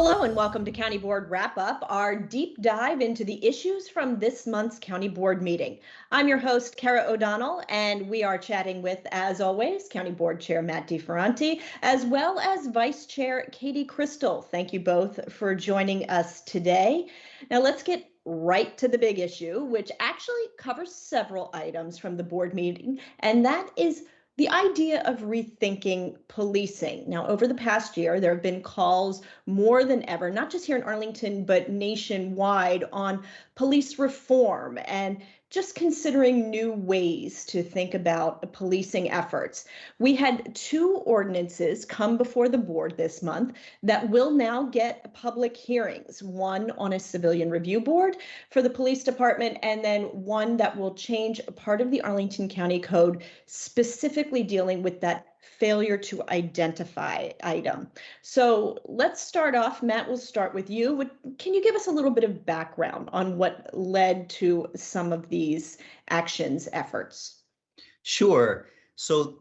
Hello and welcome to County Board Wrap Up, our deep dive into the issues from this month's County Board meeting. I'm your host, Kara O'Donnell, and we are chatting with, as always, County Board Chair Matt DeFerranti, as well as Vice Chair Katie Crystal. Thank you both for joining us today. Now let's get right to the big issue, which actually covers several items from the board meeting, and that is the idea of rethinking policing. Now, over the past year, there have been calls more than ever, not just here in Arlington, but nationwide, on police reform and just considering new ways to think about policing efforts. We had two ordinances come before the board this month that will now get public hearings, one on a civilian review board for the police department, and then one that will change part of the Arlington County Code specifically dealing with that failure to identify item. So let's start off. Matt, we'll start with you. Can you give us a little bit of background on what led to some of these actions efforts? Sure. So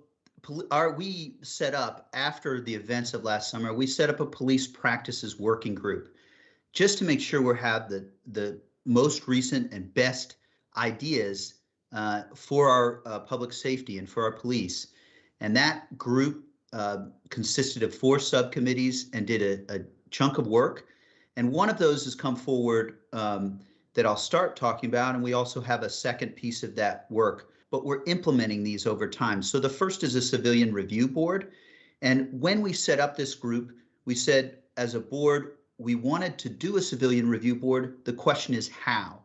we set up, after the events of last summer, we set up a police practices working group just to make sure we have the most recent and best ideas for our public safety and for our police. And that group consisted of 4 subcommittees and did a chunk of work. And one of those has come forward that I'll start talking about. And we also have a second piece of that work, but we're implementing these over time. So the first is a civilian review board. And when we set up this group, we said as a board, we wanted to do a civilian review board. The question is how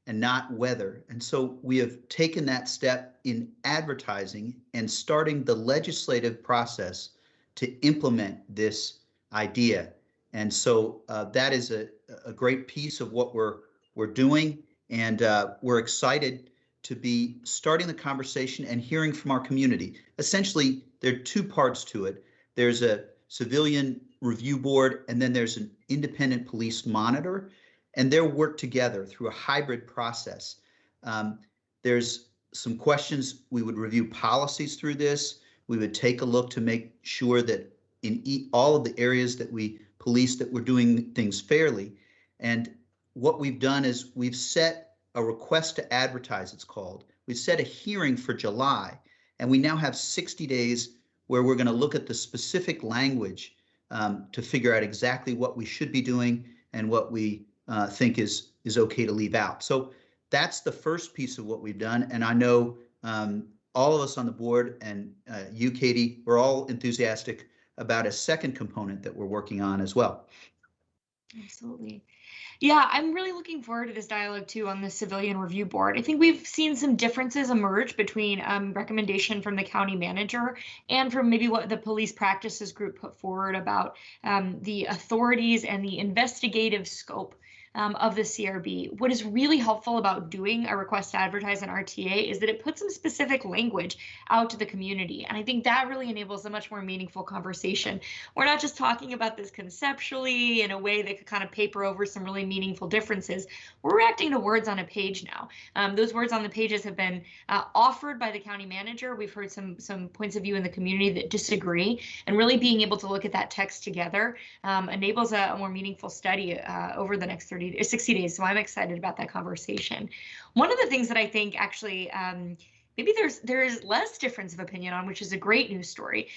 and not whether. And so we have taken that step in advertising and starting the legislative process to implement this idea. And so that is a great piece of what we're doing. And we're excited to be starting the conversation and hearing from our community. Essentially, there are 2 parts to it. There's a civilian review board, and then there's an independent police monitor, and they'll work together through a hybrid process. There's some questions. We would review policies through this. We would take a look to make sure that in all of the areas that we police, that we're doing things fairly. And what we've done is we've set a request to advertise, it's called. We set a hearing for July, and we now have 60 days where we're going to look at the specific language to figure out exactly what we should be doing and what we think is okay to leave out. So that's the first piece of what we've done. And I know all of us on the board and you, Katie, we're all enthusiastic about a second component that we're working on as well. Absolutely. Yeah, I'm really looking forward to this dialogue too on the civilian review board. I think we've seen some differences emerge between recommendation from the county manager and from maybe what the police practices group put forward about the authorities and the investigative scope of the CRB. What is really helpful about doing a request to advertise an RTA is that it puts some specific language out to the community. And I think that really enables a much more meaningful conversation. We're not just talking about this conceptually in a way that could kind of paper over some really meaningful differences. We're reacting to words on a page now. Those words on the pages have been offered by the county manager. We've heard some points of view in the community that disagree, and really being able to look at that text together enables a more meaningful study over the next 60 days. So I'm excited about that conversation. One of the things that I think actually maybe there is less difference of opinion on, which is a great news story,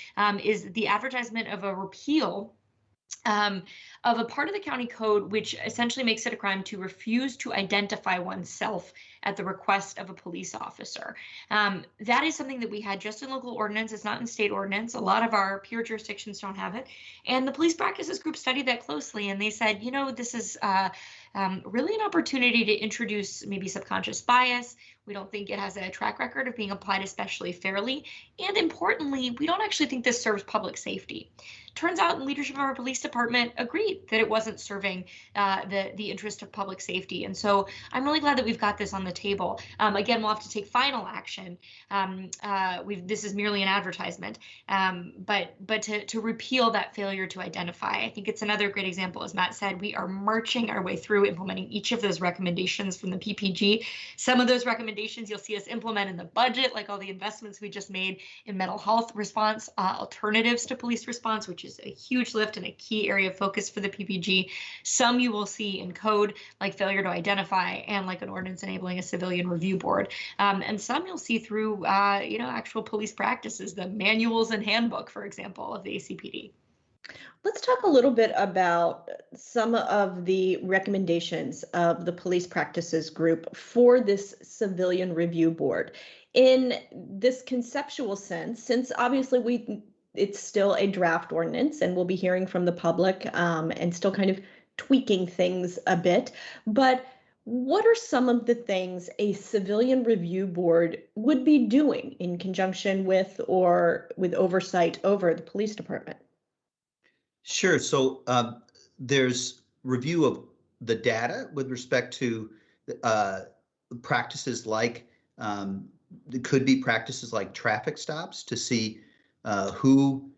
is the advertisement of a repeal of a part of the county code which essentially makes it a crime to refuse to identify oneself at the request of a police officer. That is something that we had just in local ordinance. It's not in state ordinance. A lot of our peer jurisdictions don't have it. And the police practices group studied that closely, and they said, you know, this is really an opportunity to introduce maybe subconscious bias. We don't think it has a track record of being applied especially fairly. And importantly, we don't actually think this serves public safety. Turns out leadership of our police department agreed that it wasn't serving the interest of public safety. And so I'm really glad that we've got this on the table. Again, we'll have to take final action. This is merely an advertisement, but to repeal that failure to identify. I think it's another great example. As Matt said, we are marching our way through implementing each of those recommendations from the PPG. Some of those recommendations you'll see us implement in the budget, like all the investments we just made in mental health response, alternatives to police response, which is a huge lift and a key area of focus for the PPG. Some you will see in code, like failure to identify and like an ordinance enabling a civilian review board. And some you'll see through, actual police practices, the manuals and handbook, for example, of the ACPD. Let's talk a little bit about some of the recommendations of the police practices group for this civilian review board. In this conceptual sense, since obviously it's still a draft ordinance and we'll be hearing from the public and still kind of tweaking things a bit, but what are some of the things a civilian review board would be doing in conjunction with or with oversight over the police department? Sure. So there's review of the data with respect to practices like, it could be practices like traffic stops to see who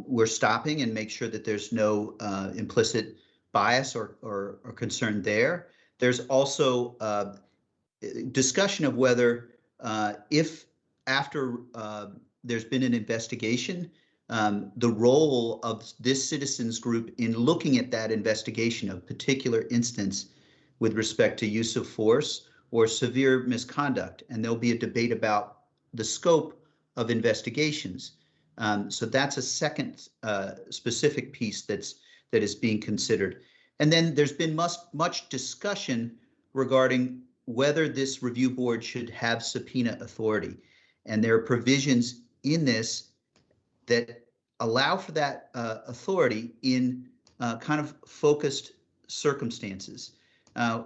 we're stopping and make sure that there's no implicit bias or concern there. There's also discussion of whether if after there's been an investigation, the role of this citizens group in looking at that investigation of particular instance with respect to use of force or severe misconduct. And there'll be a debate about the scope of investigations. So that's a second specific piece that is being considered. And then there's been much discussion regarding whether this review board should have subpoena authority. And there are provisions in this that allow for that authority in kind of focused circumstances.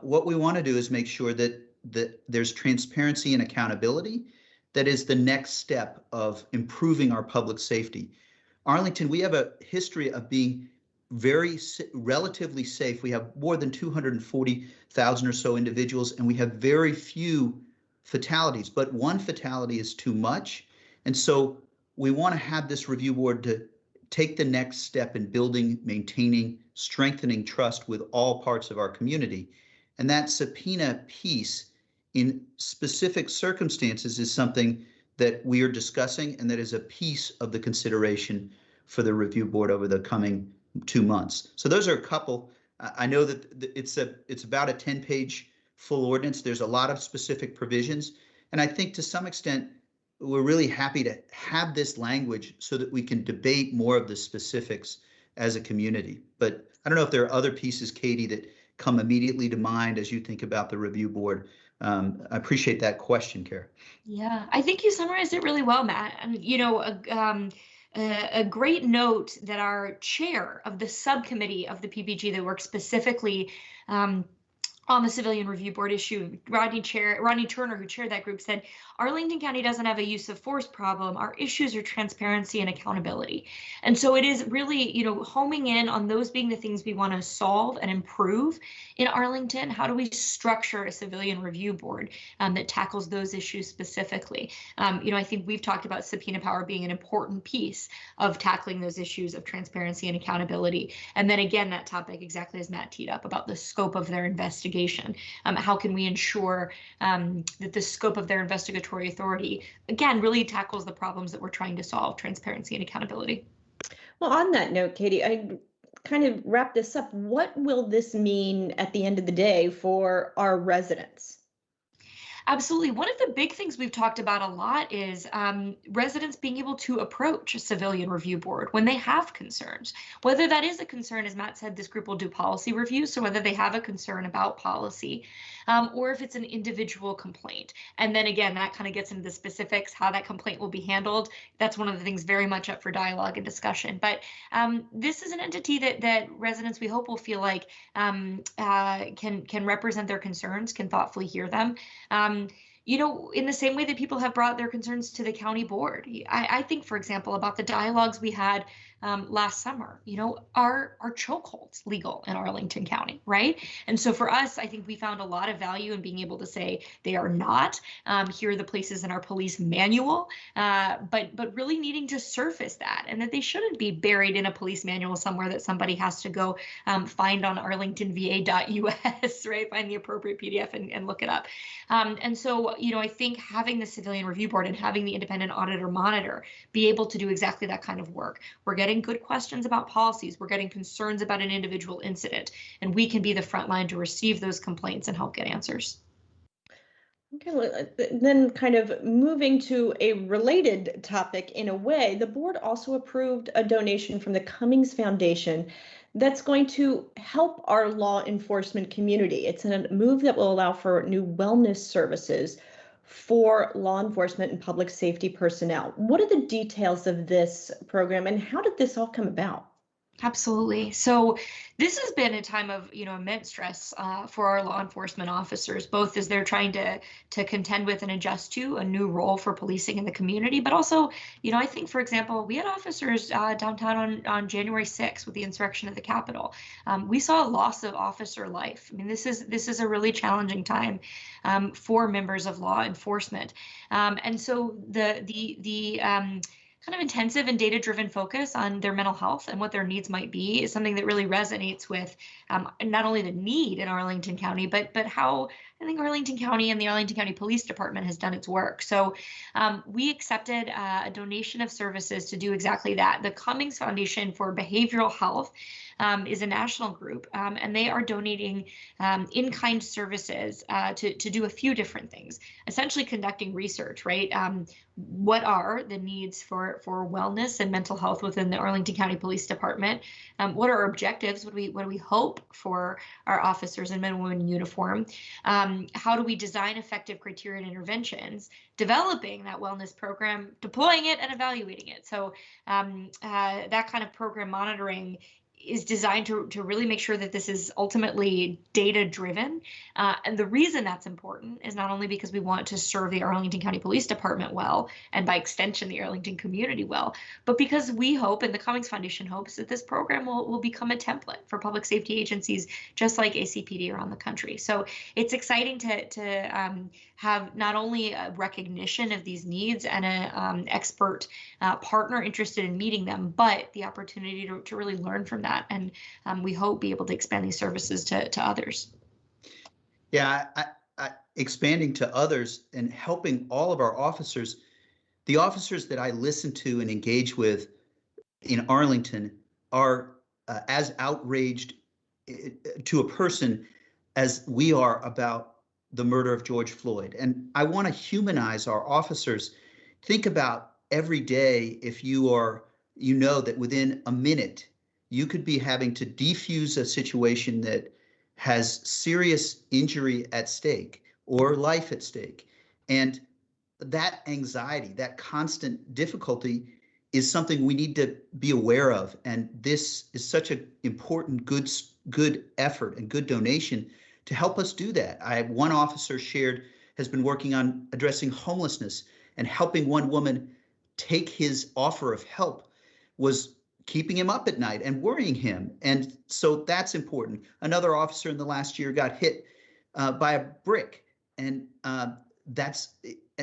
What we want to do is make sure that there's transparency and accountability. That is the next step of improving our public safety. Arlington, we have a history of being relatively safe. We have more than 240,000 or so individuals, and we have very few fatalities, but one fatality is too much. And so we want to have this review board to take the next step in building, maintaining, strengthening trust with all parts of our community. And that subpoena piece in specific circumstances is something that we are discussing, and that is a piece of the consideration for the review board over the coming 2 months. So those are a couple. I know that it's about a 10-page full ordinance. There's a lot of specific provisions. And I think to some extent, we're really happy to have this language so that we can debate more of the specifics as a community. But I don't know if there are other pieces, Katie, that come immediately to mind as you think about the review board. I appreciate that question, Kara. Yeah, I think you summarized it really well, Matt. And, a great note that our chair of the subcommittee of the PPG that works specifically on the civilian review board issue, Rodney Turner, who chaired that group, said, Arlington County doesn't have a use of force problem. Our issues are transparency and accountability. And so it is really, homing in on those being the things we want to solve and improve in Arlington. How do we structure a civilian review board that tackles those issues specifically? I think we've talked about subpoena power being an important piece of tackling those issues of transparency and accountability. And then again, that topic, exactly as Matt teed up, about the scope of their investigation. How can we ensure that the scope of their investigatory authority, again, really tackles the problems that we're trying to solve, transparency and accountability. Well, on that note, Katie, I kind of wrap this up. What will this mean at the end of the day for our residents? Absolutely. One of the big things we've talked about a lot is residents being able to approach a civilian review board when they have concerns, whether that is a concern, as Matt said, this group will do policy reviews. So whether they have a concern about policy or if it's an individual complaint. And then again, that kind of gets into the specifics, how that complaint will be handled. That's one of the things very much up for dialogue and discussion. But this is an entity that residents, we hope, will feel like can represent their concerns, can thoughtfully hear them. In the same way that people have brought their concerns to the county board. I think, for example, about the dialogues we had last summer. Are chokeholds legal in Arlington County, right? And so for us, I think we found a lot of value in being able to say they are not. Here are the places in our police manual, but really needing to surface that, and that they shouldn't be buried in a police manual somewhere that somebody has to go find on arlingtonva.us, right? Find the appropriate PDF and look it up. And so, I think having the Civilian Review Board and having the independent auditor monitor be able to do exactly that kind of work. We're getting good questions about policies. We're getting concerns about an individual incident, and we can be the front line to receive those complaints and help get answers. Okay, well, then kind of moving to a related topic in a way, the board also approved a donation from the Cummings Foundation that's going to help our law enforcement community. It's a move that will allow for new wellness services for law enforcement and public safety personnel. What are the details of this program, and how did this all come about? Absolutely. So this has been a time of immense stress for our law enforcement officers, both as they're trying to contend with and adjust to a new role for policing in the community, but also, I think, for example, we had officers downtown on January 6th with the insurrection at the Capitol. We saw a loss of officer life. I mean, this is a really challenging time for members of law enforcement, and so the kind of intensive and data-driven focus on their mental health and what their needs might be is something that really resonates with not only the need in Arlington County, but how I think Arlington County and the Arlington County Police Department has done its work. So we accepted a donation of services to do exactly that. The Cummings Foundation for Behavioral Health is a national group, and they are donating in-kind services to do a few different things, essentially conducting research, right? What are the needs for wellness and mental health within the Arlington County Police Department? What are our objectives? What do we hope for our officers and men and women in uniform? How do we design effective criteria and interventions? Developing that wellness program, deploying it, and evaluating it. So that kind of program monitoring is designed to really make sure that this is ultimately data driven. And the reason that's important is not only because we want to serve the Arlington County Police Department well, and by extension, the Arlington community well, but because we hope, and the Cummings Foundation hopes, that this program will become a template for public safety agencies, just like ACPD around the country. So it's exciting to have not only a recognition of these needs and an expert partner interested in meeting them, but the opportunity to really learn from that. And we hope be able to expand these services to others. Yeah, expanding to others and helping all of our officers, the officers that I listen to and engage with in Arlington are as outraged to a person as we are about the murder of George Floyd. And I want to humanize our officers. Think about every day, if you know that within a minute, you could be having to defuse a situation that has serious injury at stake or life at stake. And that anxiety, that constant difficulty is something we need to be aware of. And this is such an important, good effort and good donation to help us do that. One officer has been working on addressing homelessness, and helping one woman take his offer of help was keeping him up at night and worrying him. And so that's important. Another officer in the last year got hit by a brick, and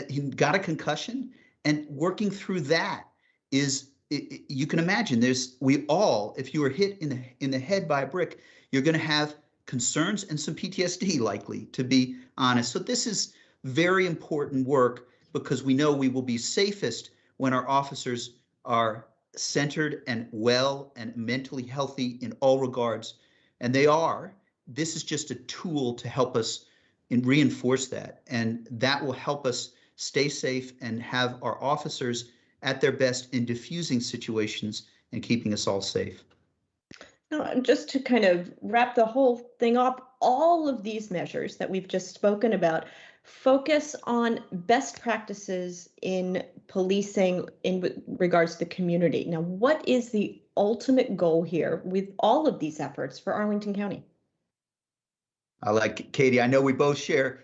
he got a concussion, and working through that you can imagine if you were hit in the head by a brick, you're going to have concerns and some PTSD, likely, to be honest. So this is very important work, because we know we will be safest when our officers are centered and well and mentally healthy in all regards. And they are. This is just a tool to help us reinforce that. And that will help us stay safe and have our officers at their best in diffusing situations and keeping us all safe. Now, just to kind of wrap the whole thing up, all of these measures that we've just spoken about focus on best practices in policing in regards to the community. Now, what is the ultimate goal here with all of these efforts for Arlington County? Katie, I know we both share,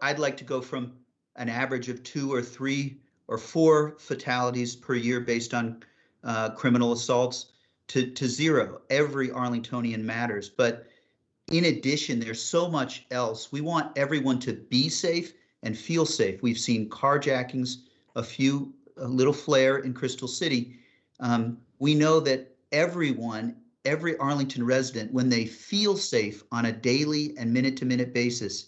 I'd like to go from an average of 2 or 3 or 4 fatalities per year based on criminal assaults to zero. Every Arlingtonian matters. But in addition, there's so much else. We want everyone to be safe and feel safe. We've seen carjackings, a little flare in Crystal City. We know that every Arlington resident, when they feel safe on a daily and minute-to-minute basis,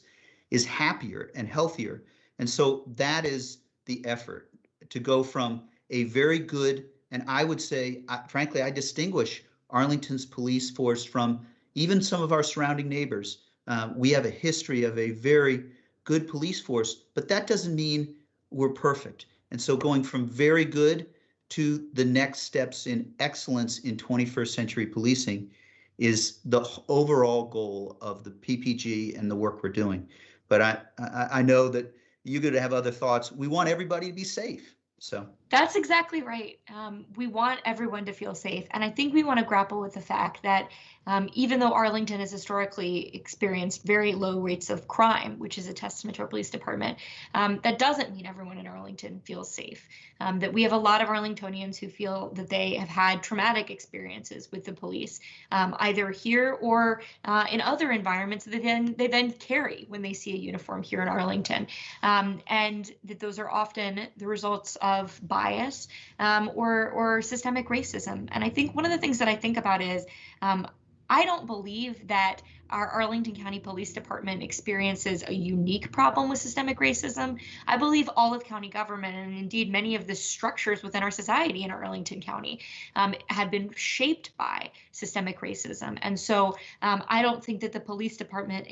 is happier and healthier. And so that is the effort, to go from a very good, and I would say, frankly, I distinguish Arlington's police force from even some of our surrounding neighbors. We have a history of a very good police force, but that doesn't mean we're perfect. And so going from very good to the next steps in excellence in 21st century policing is the overall goal of the PPG and the work we're doing. But I know that you're going to have other thoughts. We want everybody to be safe. So that's exactly right. We want everyone to feel safe. And I think we want to grapple with the fact that even though Arlington has historically experienced very low rates of crime, which is a testament to our police department, that doesn't mean everyone in Arlington feels safe. That we have a lot of Arlingtonians who feel that they have had traumatic experiences with the police, either here or in other environments that they then carry when they see a uniform here in Arlington. And that those are often the results of bias or systemic racism. And I think one of the things that I think about is I don't believe that our Arlington County Police Department experiences a unique problem with systemic racism. I believe all of county government, and indeed many of the structures within our society in Arlington County, have been shaped by systemic racism. And so I don't think that the police department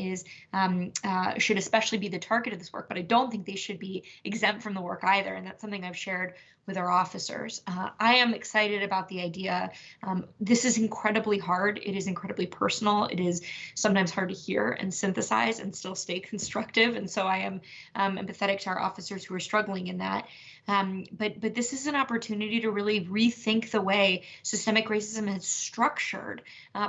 should especially be the target of this work, but I don't think they should be exempt from the work either. And that's something I've shared with our officers. I am excited about the idea. This is incredibly hard. It is incredibly personal. It is sometimes hard to hear and synthesize and still stay constructive. And so I am empathetic to our officers who are struggling in that. But this is an opportunity to really rethink the way systemic racism has structured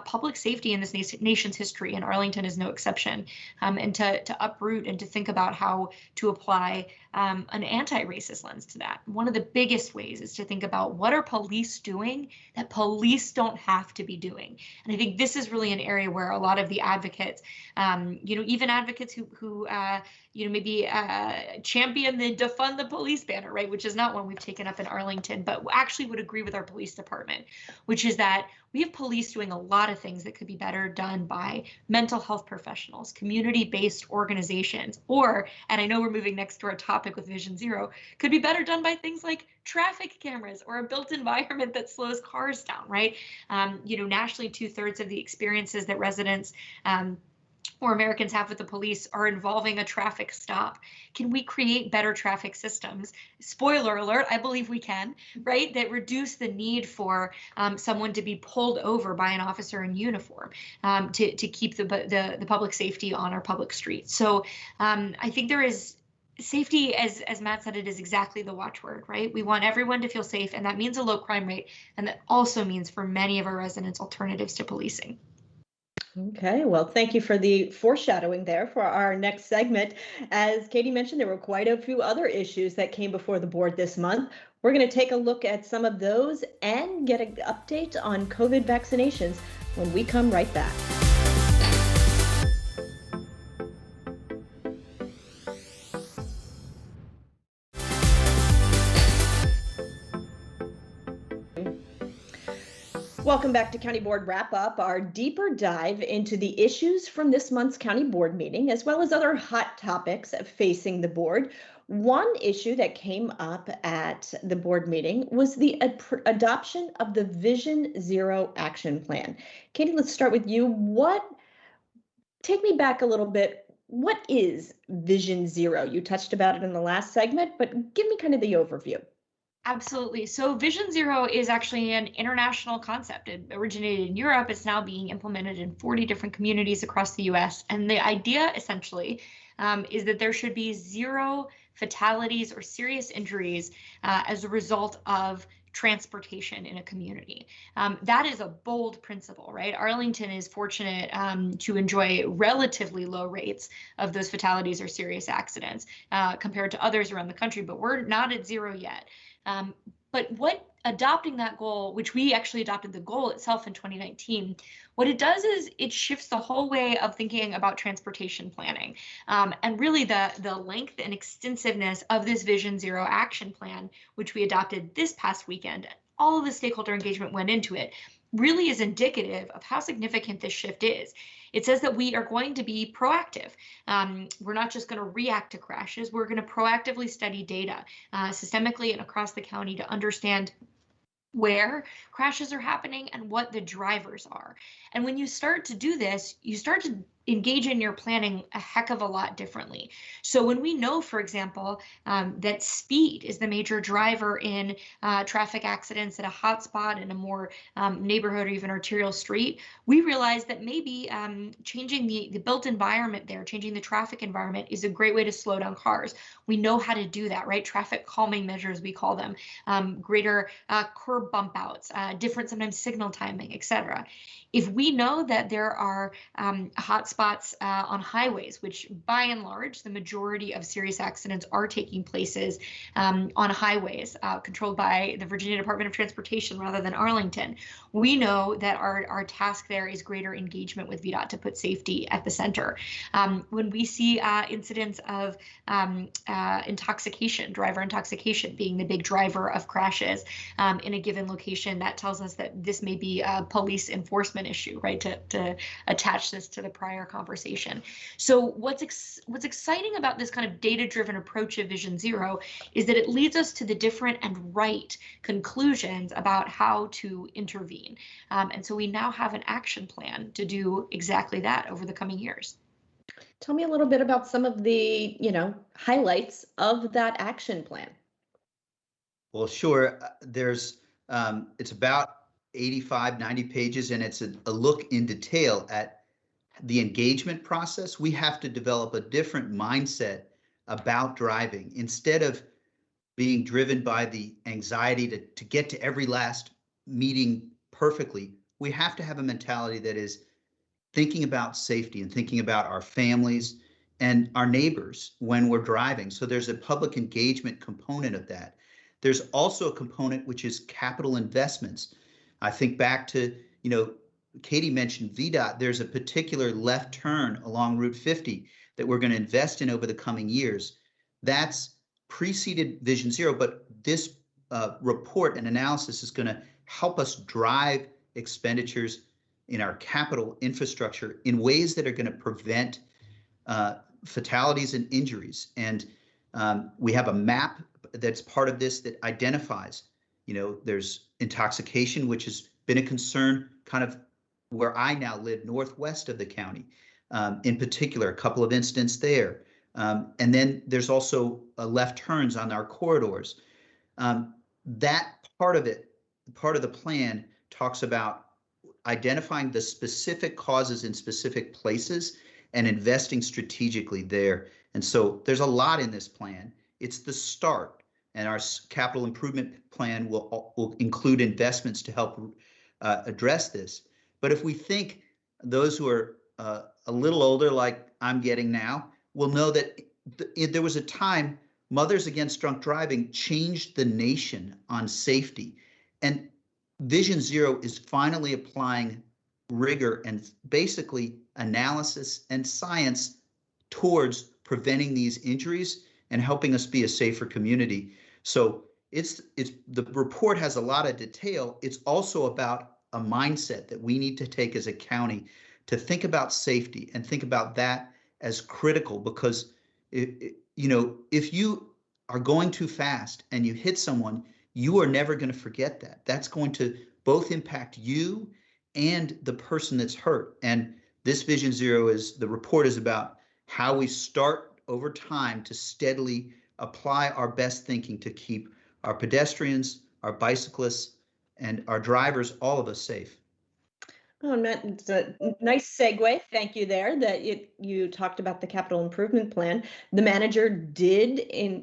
public safety in this nation's history, and Arlington is no exception, and to uproot and to think about how to apply an anti-racist lens to that. One of the biggest ways is to think about what are police doing that police don't have to be doing. And I think this is really an area where a lot of the advocates, even advocates who maybe champion the defund the police banner, right, which is not one we've taken up in Arlington, but actually would agree with our police department, which is that we have police doing a lot of things that could be better done by mental health professionals, community-based organizations, and I know we're moving next to our topic with Vision Zero, could be better done by things like traffic cameras or a built environment that slows cars down, right? Nationally, 2/3 of the experiences that residents or Americans have with the police are involving a traffic stop. Can we create better traffic systems? Spoiler alert, I believe we can, right? That reduce the need for someone to be pulled over by an officer in uniform to keep the public safety on our public streets. So I think there is safety, as Matt said, it is exactly the watchword, right? We want everyone to feel safe, and that means a low crime rate, and that also means for many of our residents alternatives to policing. Okay, well, thank you for the foreshadowing there for our next segment. As Katie mentioned, there were quite a few other issues that came before the board this month. We're going to take a look at some of those and get an update on COVID vaccinations when we come right back. Welcome back to County Board Wrap Up, our deeper dive into the issues from this month's County Board meeting, as well as other hot topics facing the board. One issue that came up at the board meeting was the adoption of the Vision Zero Action Plan. Katie, let's start with you. Take me back a little bit. What is Vision Zero? You touched about it in the last segment, but give me kind of the overview. Absolutely. So Vision Zero is actually an international concept. It originated in Europe. It's now being implemented in 40 different communities across the US. And the idea essentially is that there should be zero fatalities or serious injuries as a result of transportation in a community. That is a bold principle, right? Arlington is fortunate to enjoy relatively low rates of those fatalities or serious accidents compared to others around the country, but we're not at zero yet. But what adopting that goal, which we actually adopted the goal itself in 2019, what it does is it shifts the whole way of thinking about transportation planning. And really the length and extensiveness of this Vision Zero action plan, which we adopted this past weekend, all of the stakeholder engagement went into it, really is indicative of how significant this shift is. It says that we are going to be proactive. We're not just going to react to crashes. We're going to proactively study data systemically and across the county to understand where crashes are happening and what the drivers are. And when you start to do this, you start to engage in your planning a heck of a lot differently. So when we know, for example, that speed is the major driver in traffic accidents at a hotspot in a more neighborhood or even arterial street, we realize that maybe changing the built environment there, changing the traffic environment is a great way to slow down cars. We know how to do that, right? Traffic calming measures, we call them, greater curb bump outs, different sometimes signal timing, etc. If we know that there are hotspots on highways, which by and large, the majority of serious accidents are taking places on highways controlled by the Virginia Department of Transportation rather than Arlington, we know that our task there is greater engagement with VDOT to put safety at the center. When we see incidents of intoxication, driver intoxication being the big driver of crashes in a given location, that tells us that this may be a police enforcement issue, right? To attach this to the prior conversation. So what's exciting about this kind of data-driven approach of Vision Zero is that it leads us to the different and right conclusions about how to intervene. And so we now have an action plan to do exactly that over the coming years. Tell me a little bit about some of the, highlights of that action plan. Well, sure. It's about 85, 90 pages, and it's a look in detail at the engagement process. We have to develop a different mindset about driving. Instead of being driven by the anxiety to get to every last meeting perfectly, we have to have a mentality that is thinking about safety and thinking about our families and our neighbors when we're driving. So there's a public engagement component of that. There's also a component which is capital investments. I think back to, Katie mentioned VDOT. There's a particular left turn along Route 50 that we're going to invest in over the coming years. That's preceded Vision Zero, but this report and analysis is going to help us drive expenditures in our capital infrastructure in ways that are going to prevent fatalities and injuries. And we have a map that's part of this that identifies, there's intoxication, which has been a concern kind of where I now live, northwest of the county, in particular, a couple of incidents there. And then there's also left turns on our corridors. That part of the plan talks about identifying the specific causes in specific places and investing strategically there. And so there's a lot in this plan. It's the start, and our capital improvement plan will include investments to help address this. But if we think, those who are a little older, like I'm getting now, will know that there was a time Mothers Against Drunk Driving changed the nation on safety. And Vision Zero is finally applying rigor and basically analysis and science towards preventing these injuries and helping us be a safer community. So the report has a lot of detail. It's also about a mindset that we need to take as a county to think about safety and think about that as critical, because if you are going too fast and you hit someone, you are never going to forget that. That's going to both impact you and the person that's hurt. And this Vision Zero the report is about how we start over time to steadily apply our best thinking to keep our pedestrians, our bicyclists, and our drivers, all of us, safe. Oh, Matt, it's a nice segue. Thank you there that you talked about the capital improvement plan. The manager did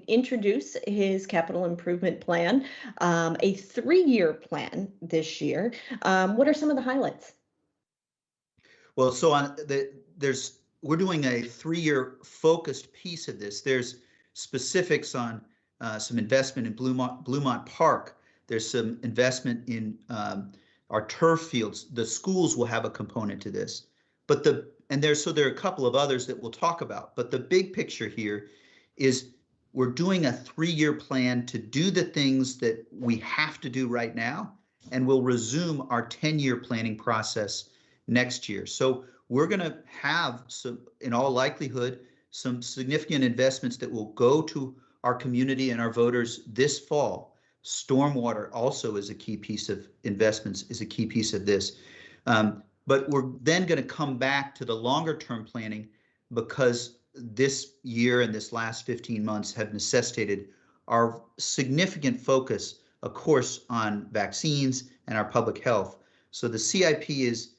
introduce his capital improvement plan, a 3-year plan this year. What are some of the highlights? Well, so we're doing a 3-year focused piece of this. There's specifics on some investment in Bluemont Park There's some investment in our turf fields. The schools will have a component to this, but there are a couple of others that we'll talk about. But the big picture here is we're doing a 3-year plan to do the things that we have to do right now, and we'll resume our 10-year planning process next year. So we're going to have some, in all likelihood, some significant investments that will go to our community and our voters this fall. Stormwater also is a key piece of investments, is a key piece of this. But we're then going to come back to the longer term planning, because this year and this last 15 months have necessitated our significant focus, of course, on vaccines and our public health. So the CIP is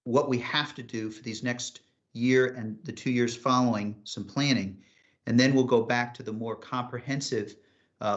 what we have to do for these next year and the 2 years following, some planning. And then we'll go back to the more comprehensive,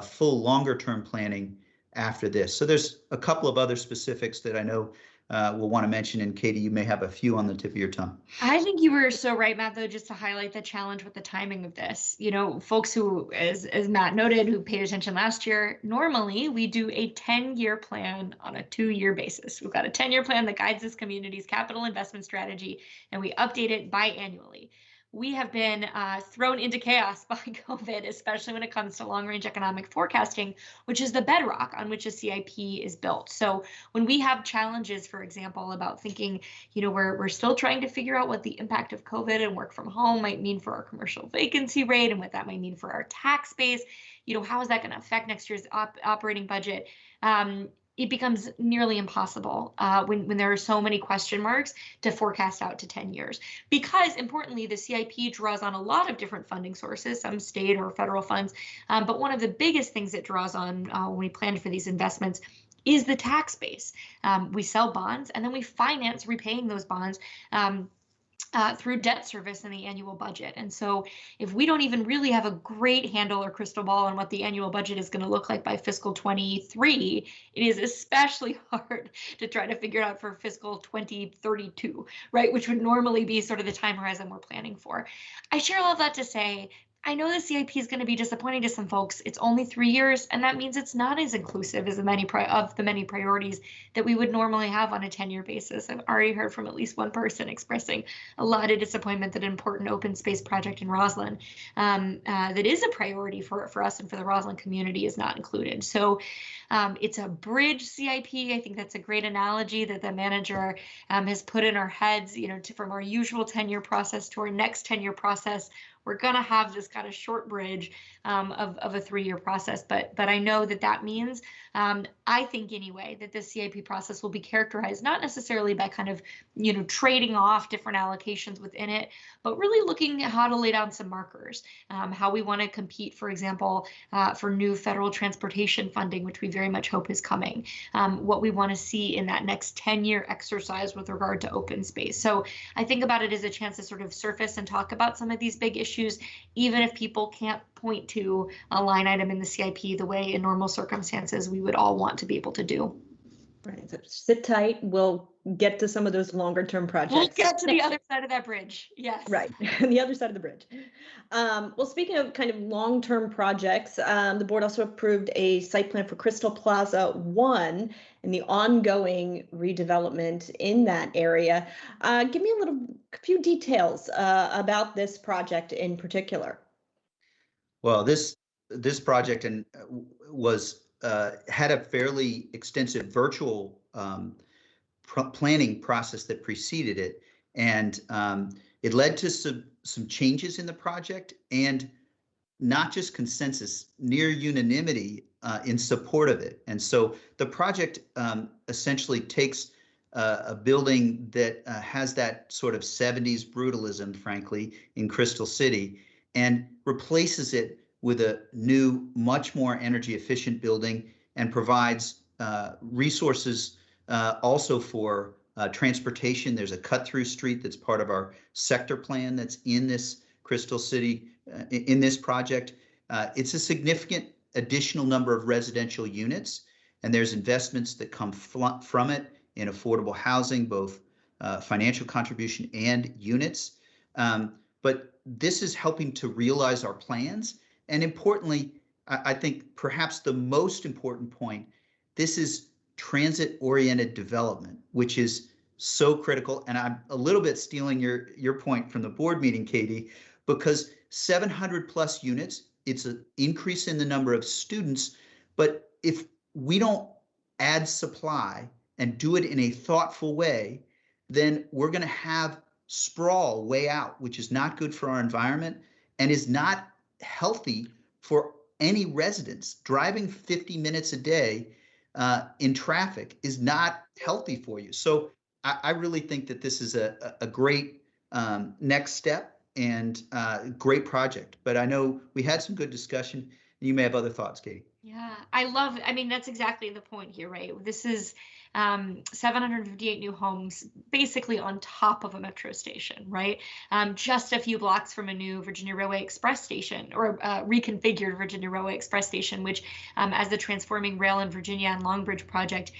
full longer term planning after this. So there's a couple of other specifics that I know we'll want to mention, and Katie, you may have a few on the tip of your tongue. I think you were so right, Matt, though, just to highlight the challenge with the timing of this. You know, folks who, as Matt noted, who paid attention last year, normally we do a 10-year plan on a 2-year basis. We've got a 10-year plan that guides this community's capital investment strategy, and we update it biannually. We have been thrown into chaos by COVID, especially when it comes to long-range economic forecasting, which is the bedrock on which a CIP is built. So when we have challenges, for example, about thinking, you know, we're still trying to figure out what the impact of COVID and work from home might mean for our commercial vacancy rate and what that might mean for our tax base, you know, how is that going to affect next year's operating budget? It becomes nearly impossible when there are so many question marks to forecast out to 10 years. Because importantly, the CIP draws on a lot of different funding sources, some state or federal funds. But one of the biggest things it draws on when we plan for these investments is the tax base. We sell bonds and then we finance repaying those bonds through debt service in the annual budget. And so if we don't even really have a great handle or crystal ball on what the annual budget is going to look like by fiscal 23, it is especially hard to try to figure out for fiscal 2032, right? Which would normally be sort of the time horizon we're planning for. I share all of that to say, I know the CIP is going to be disappointing to some folks. It's only 3 years, and that means it's not as inclusive as the many priorities that we would normally have on a 10-year basis. I've already heard from at least one person expressing a lot of disappointment that an important open space project in Roslyn that is a priority for us and for the Roslyn community is not included. So it's a bridge CIP. I think that's a great analogy that the manager has put in our heads, you know, from our usual 10-year process to our next 10-year process. We're going to have this kind of short bridge of a 3-year process. But I know that means, I think anyway, that the CIP process will be characterized not necessarily by kind of, you know, trading off different allocations within it, but really looking at how to lay down some markers, how we want to compete, for example, for new federal transportation funding, which we very much hope is coming, what we want to see in that next 10-year exercise with regard to open space. So I think about it as a chance to sort of surface and talk about some of these big issues, even if people can't point to a line item in the CIP the way in normal circumstances we would all want to be able to do. Right. So sit tight. We'll get to some of those longer term projects. We'll get to the other side of that bridge. Yes. Right. The other side of the bridge. Well, speaking of kind of long-term projects, the board also approved a site plan for Crystal Plaza 1 and the ongoing redevelopment in that area. Give me a few details about this project in particular. Well, this project was had a fairly extensive virtual planning process that preceded it, and it led to some changes in the project, and not just consensus, near unanimity in support of it. And so the project essentially takes a building that has that sort of 70s brutalism, frankly, in Crystal City, and replaces it with a new, much more energy efficient building, and provides resources also for transportation. There's a cut-through street that's part of our sector plan that's in this Crystal City, in this project. It's a significant additional number of residential units, and there's investments that come from it in affordable housing, both financial contribution and units. But this is helping to realize our plans. And importantly, I think perhaps the most important point This is transit-oriented development, which is so critical. And I'm a little bit stealing your point from the board meeting, Katie, because 700 plus units, it's an increase in the number of students. But if we don't add supply and do it in a thoughtful way, then we're going to have sprawl way out, which is not good for our environment and is not healthy for any residents. Driving 50 minutes a day in traffic is not healthy for you. So I really think that this is a great next step and great project. But I know we had some good discussion. You may have other thoughts, Katie. Yeah, I mean, that's exactly the point here, right? This is 758 new homes basically on top of a metro station, right? Just a few blocks from a new Virginia Railway Express station, or a reconfigured Virginia Railway Express station, which as the Transforming Rail in Virginia and Long Bridge project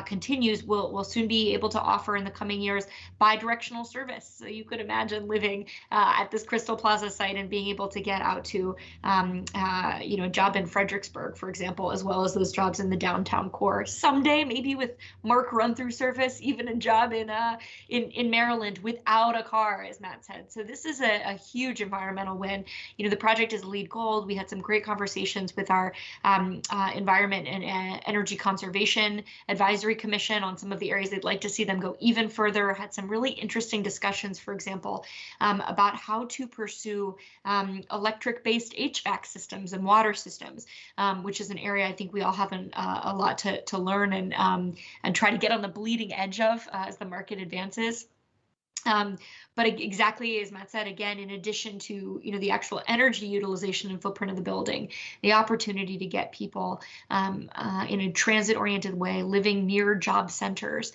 continues, will soon be able to offer in the coming years bi-directional service. So you could imagine living at this Crystal Plaza site and being able to get out to a job in Fredericksburg, for example, as well as those jobs in the downtown core. Someday, maybe with Mark run-through service, even a job in Maryland without a car, as Matt said. So this is a huge environmental win. The project is LEED Gold. We had some great conversations with our Environment and Energy Conservation Advisory Commission on some of the areas they'd like to see them go even further. Had some really interesting discussions, for example, about how to pursue electric-based HVAC systems and water systems, which is an area I think we all have a lot to learn and try to get on the bleeding edge of as the market advances. But exactly as Matt said, again, in addition to the actual energy utilization and footprint of the building, the opportunity to get people in a transit-oriented way, living near job centers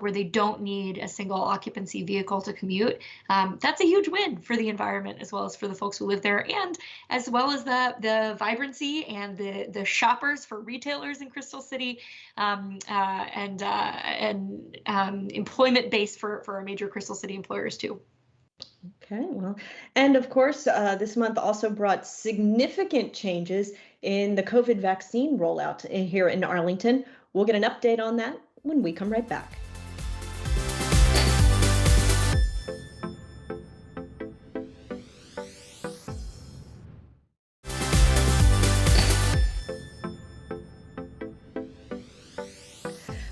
where they don't need a single occupancy vehicle to commute. That's a huge win for the environment as well as for the folks who live there, and as well as the vibrancy and the shoppers for retailers in Crystal City, and employment base for our major Crystal City employers too. Okay, well, and of course, this month also brought significant changes in the COVID vaccine rollout here in Arlington. We'll get an update on that when we come right back.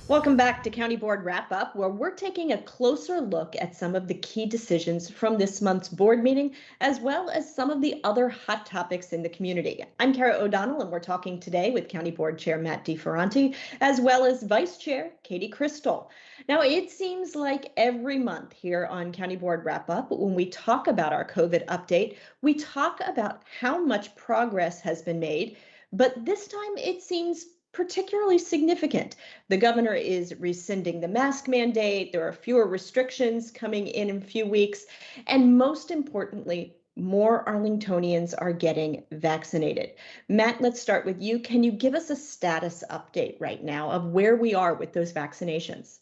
Welcome back to County Board Wrap Up, where we're taking a closer look at some of the key decisions from this month's board meeting, as well as some of the other hot topics in the community. I'm Kara O'Donnell, and we're talking today with County Board Chair Matt DiFerranti, as well as Vice Chair Katie Crystal. Now, it seems like every month here on County Board Wrap Up, when we talk about our COVID update, we talk about how much progress has been made, but this time it seems particularly significant. The governor is rescinding the mask mandate. There are fewer restrictions coming in a few weeks. And most importantly, more Arlingtonians are getting vaccinated. Matt, let's start with you. Can you give us a status update right now of where we are with those vaccinations?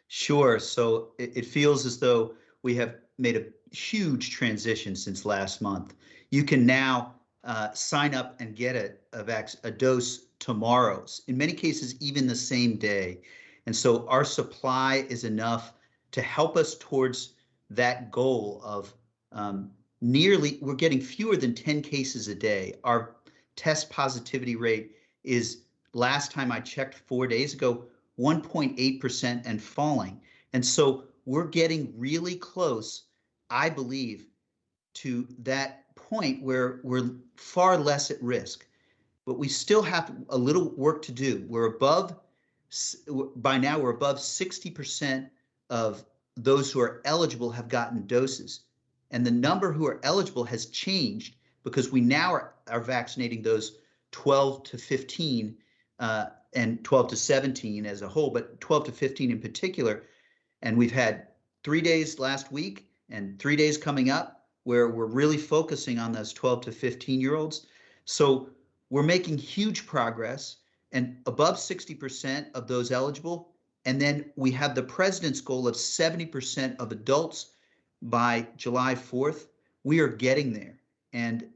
Sure. So it feels as though we have made a huge transition since last month. You can now sign up and get a dose tomorrow, in many cases even the same day. And so our supply is enough to help us towards that goal of we're getting fewer than 10 cases a day. Our test positivity rate is, last time I checked 4 days ago, 1.8% and falling. And so we're getting really close, I believe, to that point where we're far less at risk. But we still have a little work to do. By now we're above 60% of those who are eligible have gotten doses. And the number who are eligible has changed because we now are vaccinating those 12 to 15 and 12 to 17 as a whole, but 12 to 15 in particular. And we've had 3 days last week and 3 days coming up where we're really focusing on those 12 to 15-year-olds. So we're making huge progress, and above 60% of those eligible. And then we have the president's goal of 70% of adults by July 4th. We are getting there. And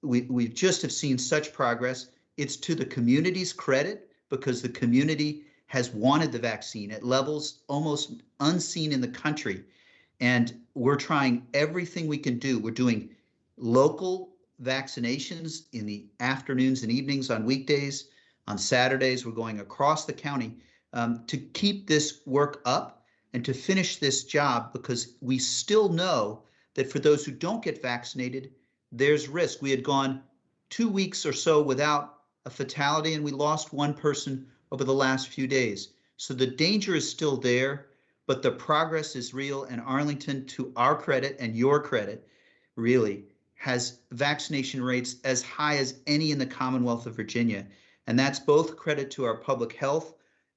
we just have seen such progress. It's to the community's credit because the community has wanted the vaccine at levels almost unseen in the country. And we're trying everything we can do. We're doing local vaccinations in the afternoons and evenings on weekdays. On Saturdays, we're going across the county to keep this work up and to finish this job, because we still know that for those who don't get vaccinated, there's risk. We had gone 2 weeks or so without a fatality, and we lost one person over the last few days. So the danger is still there, but the progress is real. And Arlington, to our credit and your credit, really has vaccination rates as high as any in the Commonwealth of Virginia. And that's both credit to our public health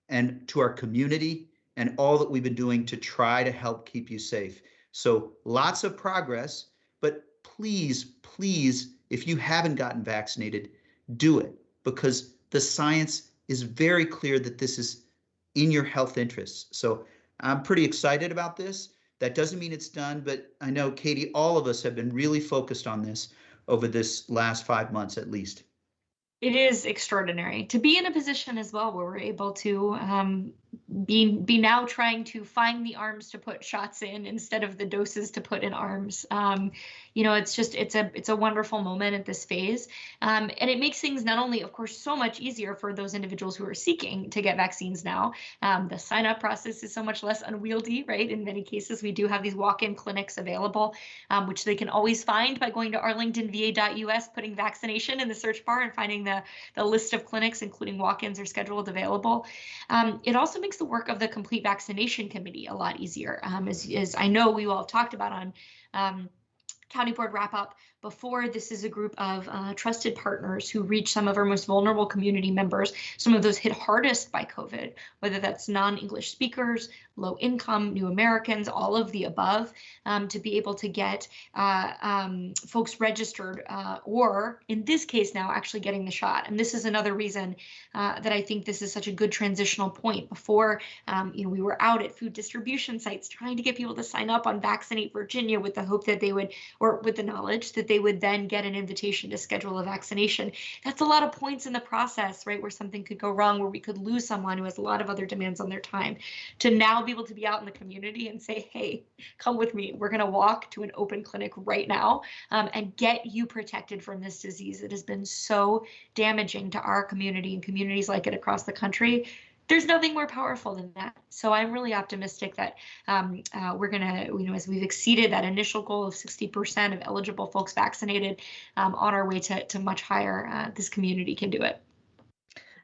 and to our community and all that we've been doing to try to help keep you safe. So lots of progress, but please, please, if you haven't gotten vaccinated, do it, because the science is very clear that this is in your health interests. So I'm pretty excited about this. That doesn't mean it's done, but I know, Katie, all of us have been really focused on this over this last 5 months at least. It is extraordinary to be in a position as well where we're able to be now trying to find the arms to put shots in instead of the doses to put in arms. It's a wonderful moment at this phase, and it makes things not only, of course, so much easier for those individuals who are seeking to get vaccines now. The sign up process is so much less unwieldy, right? In many cases, we do have these walk-in clinics available, which they can always find by going to arlingtonva.us, putting vaccination in the search bar, and finding the list of clinics, including walk-ins, are scheduled available. It also makes the work of the complete vaccination committee a lot easier. As I know we all have talked about on County Board Wrap Up before, this is a group of trusted partners who reach some of our most vulnerable community members, some of those hit hardest by COVID, whether that's non-English speakers, low income, new Americans, all of the above, to be able to get folks registered or in this case now actually getting the shot. And this is another reason that I think this is such a good transitional point. Before, we were out at food distribution sites trying to get people to sign up on Vaccinate Virginia with the hope that they would, or with the knowledge that they would then get an invitation to schedule a vaccination. That's a lot of points in the process, right, where something could go wrong, where we could lose someone who has a lot of other demands on their time. To now be able to be out in the community and say, hey, come with me. We're going to walk to an open clinic right now and get you protected from this disease that has been so damaging to our community and communities like it across the country. There's nothing more powerful than that. So I'm really optimistic that we're going to, as we've exceeded that initial goal of 60% of eligible folks vaccinated, on our way to much higher, this community can do it.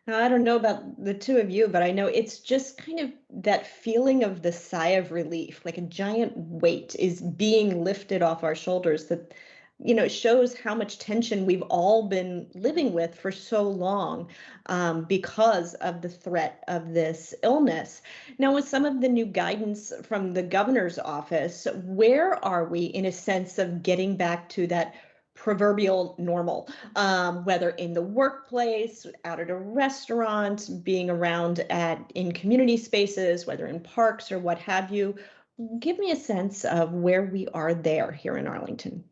Now, I don't know about the two of you, but I know it's just kind of that feeling of the sigh of relief, like a giant weight is being lifted off our shoulders that, shows how much tension we've all been living with for so long because of the threat of this illness. Now, with some of the new guidance from the governor's office, where are we in a sense of getting back to that proverbial normal, whether in the workplace, out at a restaurant, being around in community spaces, whether in parks or what have you? Give me a sense of where we are there here in Arlington.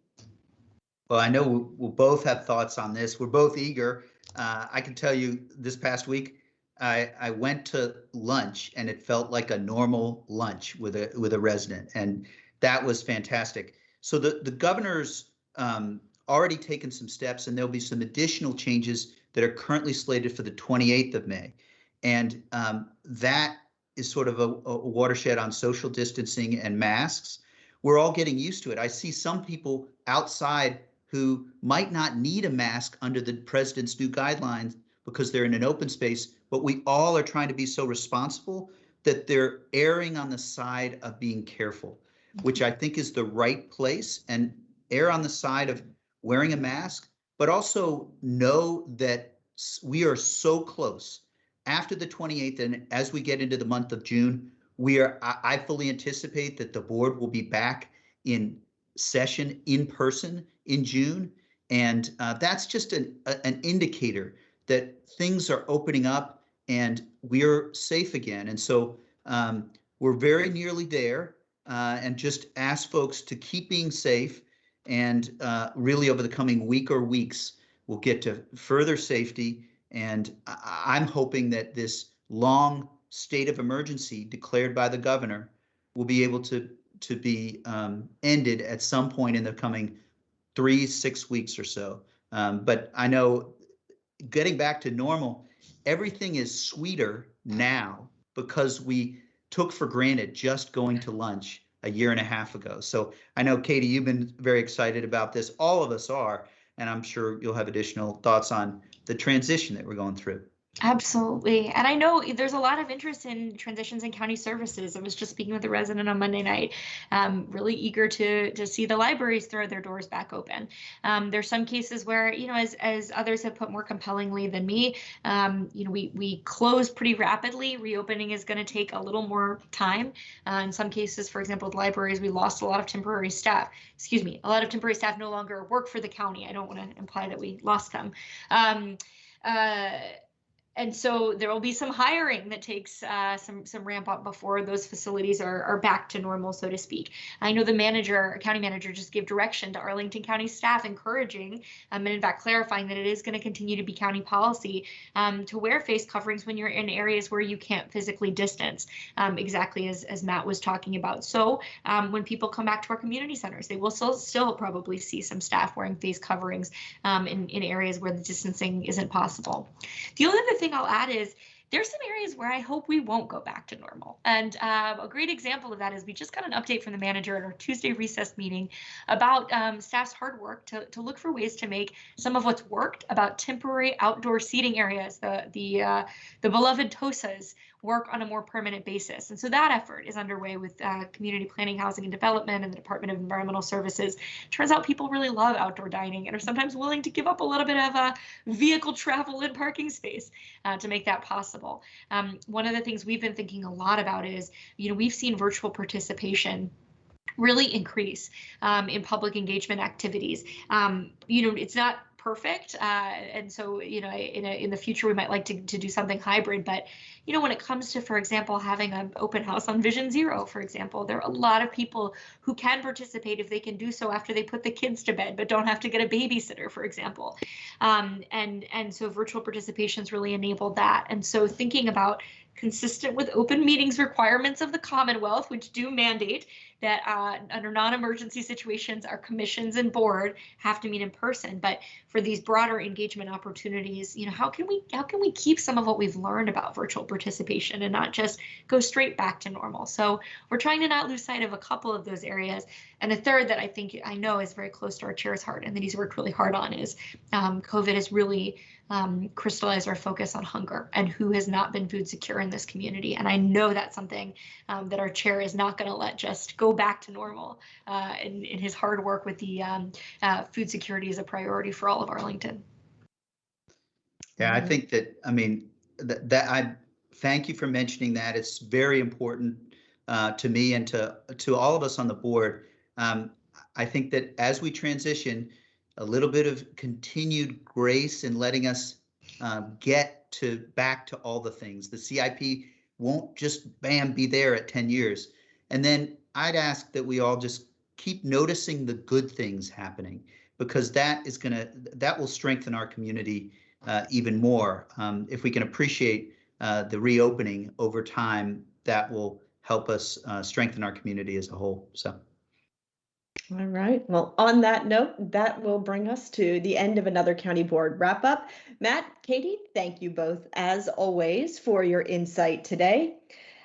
Well, I know we'll both have thoughts on this. We're both eager. I can tell you this past week, I went to lunch and it felt like a normal lunch with a resident, and that was fantastic. So the governor's already taken some steps, and there'll be some additional changes that are currently slated for the 28th of May. And that is sort of a watershed on social distancing and masks. We're all getting used to it. I see some people outside who might not need a mask under the president's new guidelines because they're in an open space, but we all are trying to be so responsible that they're erring on the side of being careful, which I think is the right place, and err on the side of wearing a mask, but also know that we are so close. After the 28th, and as we get into the month of June, I fully anticipate that the board will be back in session in person in June. And that's just an indicator that things are opening up and we're safe again. And so we're very nearly there, and just ask folks to keep being safe. And really over the coming week or weeks, we'll get to further safety And I'm hoping that this long state of emergency declared by the governor will be able to be ended at some point in the coming 3-6 weeks or so. But I know getting back to normal, everything is sweeter now because we took for granted just going to lunch a year and a half ago. So I know, Katie, you've been very excited about this. All of us are, and I'm sure you'll have additional thoughts on the transition that we're going through. Absolutely. And I know there's a lot of interest in transitions in county services. I was just speaking with a resident on Monday night, really eager to see the libraries throw their doors back open. There's some cases where, as others have put more compellingly than me, we close pretty rapidly. Reopening is going to take a little more time. In some cases, for example, with libraries, we lost a lot of temporary staff. A lot of temporary staff no longer work for the county. I don't want to imply that we lost them. And so there will be some hiring that takes some ramp up before those facilities are back to normal, so to speak. I know the county manager just gave direction to Arlington County staff, encouraging and in fact clarifying that it is going to continue to be county policy to wear face coverings when you're in areas where you can't physically distance, exactly as Matt was talking about. So when people come back to our community centers, they will still probably see some staff wearing face coverings in areas where the distancing isn't possible. The only other thing I'll add is there's some areas where I hope we won't go back to normal. And a great example of that is we just got an update from the manager at our Tuesday recess meeting about staff's hard work to look for ways to make some of what's worked about temporary outdoor seating areas, the beloved TOSAs, work on a more permanent basis. And so that effort is underway with Community Planning, Housing and Development and the Department of Environmental Services. Turns out people really love outdoor dining and are sometimes willing to give up a little bit of vehicle travel and parking space to make that possible. One of the things we've been thinking a lot about is, we've seen virtual participation really increase in public engagement activities. It's not perfect. And so, in the future, we might like to do something hybrid. But, when it comes to, for example, having an open house on Vision Zero, for example, there are a lot of people who can participate if they can do so after they put the kids to bed, but don't have to get a babysitter, for example. And so virtual participations really enabled that. And so thinking about consistent with open meetings requirements of the Commonwealth, which do mandate that under non-emergency situations, our commissions and board have to meet in person. But for these broader engagement opportunities, how can we keep some of what we've learned about virtual participation and not just go straight back to normal? So we're trying to not lose sight of a couple of those areas. And a third that I know is very close to our chair's heart and that he's worked really hard on is COVID has really crystallized our focus on hunger and who has not been food secure in this community. And I know that's something that our chair is not going to let just go back to normal in his hard work with the food security as a priority for all of Arlington. Yeah, I think that, that I thank you for mentioning that. It's very important to me and to all of us on the board. I think that as we transition, a little bit of continued grace in letting us get back to all the things. The CIP won't just be there at 10 years. And then I'd ask that we all just keep noticing the good things happening, because that will strengthen our community even more. If we can appreciate the reopening over time, that will help us strengthen our community as a whole. So. All right. Well, on that note, that will bring us to the end of another county board wrap up. Matt, Katie, thank you both as always for your insight today.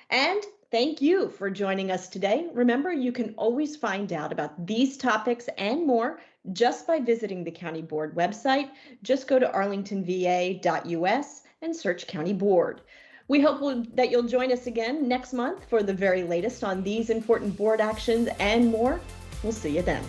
And thank you for joining us today. Remember, you can always find out about these topics and more just by visiting the county board website. Just go to arlingtonva.us and search county board. We hope that you'll join us again next month for the very latest on these important board actions and more. We'll see you then.